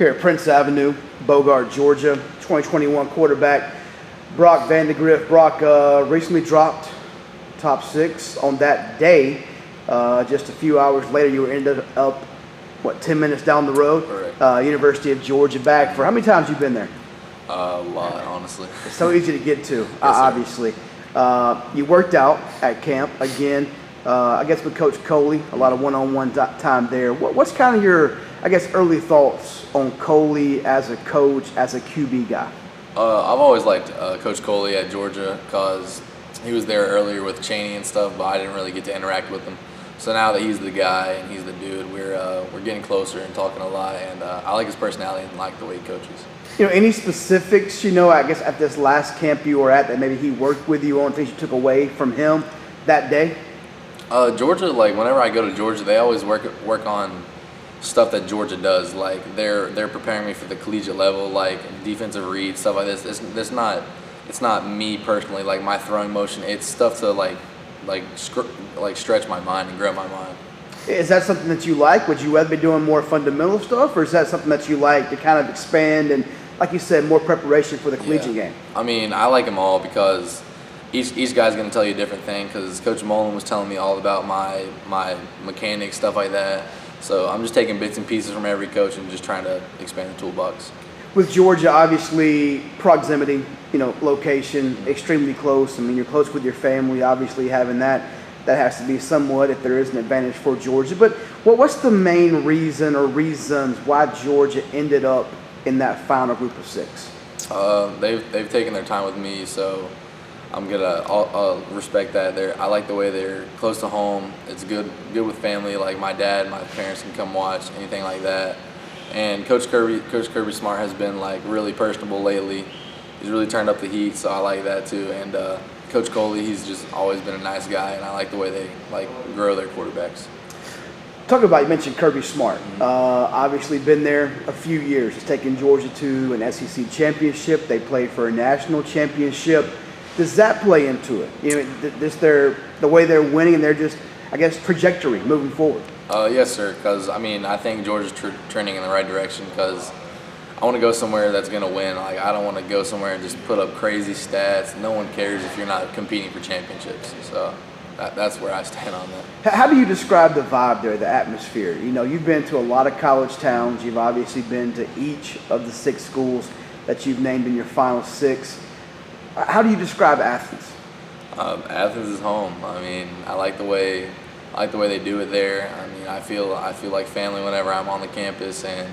here at Prince Avenue, Bogart, Georgia. 2021 quarterback Brock Vandagriff. Brock recently dropped top 6 on that day. Just a few hours later, you ended up, 10 minutes down the road? Correct. University of Georgia back. For how many times you been there? A lot, honestly. It's so easy to get to, Yes, obviously. You worked out at camp again. I guess with Coach Coley, a lot of one-on-one time there. What's kind of your, early thoughts on Coley as a coach, as a QB guy? I've always liked Coach Coley at Georgia because he was there earlier with Chaney and stuff, but I didn't really get to interact with him. So now that he's the guy and he's the dude, we're getting closer and talking a lot, and I like his personality and like the way he coaches. Any specifics, at this last camp you were at that maybe he worked with you on, things you took away from him that day? Georgia, whenever I go to Georgia, they always work on stuff that Georgia does. They're preparing me for the collegiate level, defensive reads, stuff like this. It's not me personally, my throwing motion. It's stuff to stretch my mind and grow my mind. Is that something that you like? Would you rather be doing more fundamental stuff, or is that something that you like to kind of expand and, like you said, more preparation for the collegiate game? I mean, I like them all because each guy's going to tell you a different thing, because Coach Mullen was telling me all about my mechanics, stuff like that. So I'm just taking bits and pieces from every coach and just trying to expand the toolbox. With Georgia, obviously, proximity, location, extremely close. I mean, you're close with your family, obviously having that has to be somewhat, if there is an advantage for Georgia. But what's the main reason or reasons why Georgia ended up in that final group of 6? They've taken their time with me, so I'm I'll respect that. I like the way they're close to home. It's good with family. Like my dad, my parents can come watch, anything like that. And Coach Kirby Smart has been really personable lately. He's really turned up the heat, so I like that too. And Coach Coley, he's just always been a nice guy, and I like the way they grow their quarterbacks. Talk about, you mentioned Kirby Smart. Obviously been there a few years. He's taken Georgia to an SEC championship. They played for a national championship. Does that play into it? The way they're winning and they're just, trajectory moving forward? Yes, sir, because, I think Georgia's trending in the right direction, because I want to go somewhere that's going to win. I don't want to go somewhere and just put up crazy stats. No one cares if you're not competing for championships. So that's where I stand on that. How do you describe the vibe there, the atmosphere? You've been to a lot of college towns. You've obviously been to each of the 6 schools that you've named in your final 6. How do you describe Athens? Athens is home. I like the way they do it there. I feel like family whenever I'm on the campus, and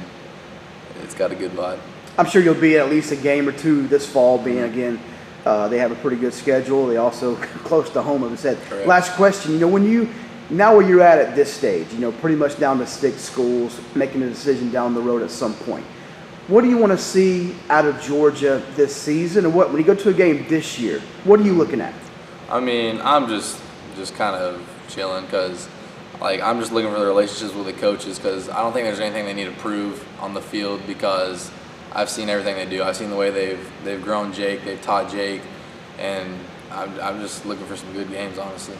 it's got a good vibe. I'm sure you'll be at least a game or 2 this fall, being, again, they have a pretty good schedule. They also close to home, as I said. Correct. Last question, now where you're at this stage, pretty much down to 6 schools, making a decision down the road at some point. What do you want to see out of Georgia this season? And when you go to a game this year, what are you looking at? I'm just kind of chilling, because I'm just looking for the relationships with the coaches, because I don't think there's anything they need to prove on the field, because I've seen everything they do. I've seen the way they've grown Jake, they've taught Jake, and I'm just looking for some good games, honestly.